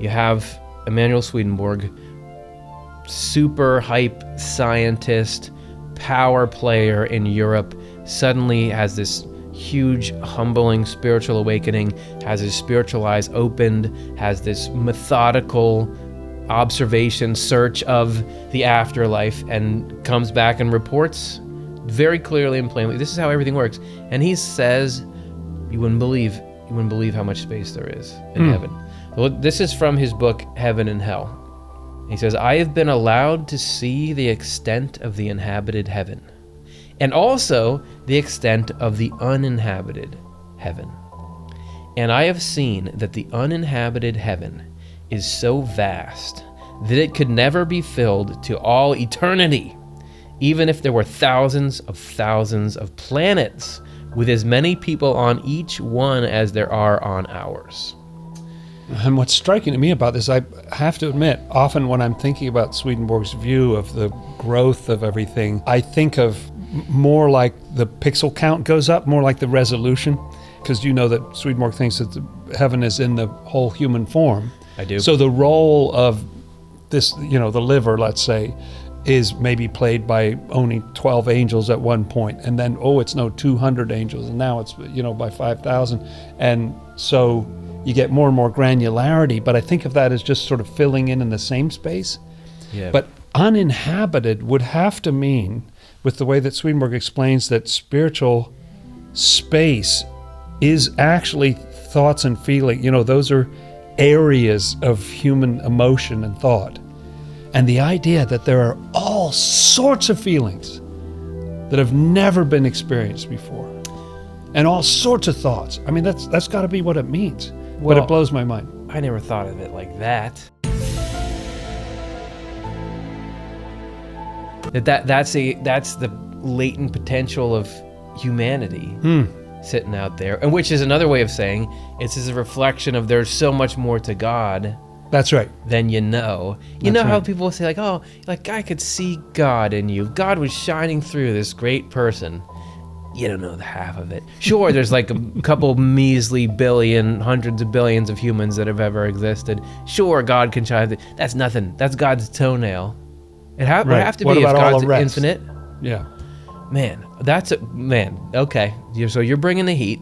You have Emanuel Swedenborg, super hype scientist, power player in Europe, suddenly has this huge, humbling spiritual awakening, has his spiritual eyes opened, has this methodical observation, search of the afterlife, and comes back and reports very clearly and plainly, this is how everything works. And he says, you wouldn't believe how much space there is in heaven. Well, this is from his book, Heaven and Hell. He says, I have been allowed to see the extent of the inhabited heaven, and also the extent of the uninhabited heaven. And I have seen that the uninhabited heaven is so vast that it could never be filled to all eternity, even if there were thousands of planets with as many people on each one as there are on ours. And what's striking to me about this, I have to admit, often when I'm thinking about Swedenborg's view of the growth of everything, I think of more like the pixel count goes up, more like the resolution, because you know that Swedenborg thinks that heaven is in the whole human form. I do. So the role of this, the liver, let's say, is maybe played by only 12 angels at one point, and then, it's no 200 angels, and now it's, by 5,000. And so you get more and more granularity, but I think of that as just sort of filling in the same space. Yeah. But uninhabited would have to mean, with the way that Swedenborg explains that spiritual space is actually thoughts and feeling, those are areas of human emotion and thought. And the idea that there are all sorts of feelings that have never been experienced before, and all sorts of thoughts. I mean, that's got to be what it means. Well, but it blows my mind. I never thought of it like that. That's the latent potential of humanity sitting out there, and which is another way of saying it's as a reflection of there's so much more to God. That's right. Than you know. You know how people say I could see God in you. God was shining through this great person. You don't know the half of it. Sure, there's like a couple measly hundreds of billions of humans that have ever existed. Sure, God can shine. That's nothing. That's God's toenail. It would have to be if God's infinite. Yeah. Man, okay. So you're bringing the heat.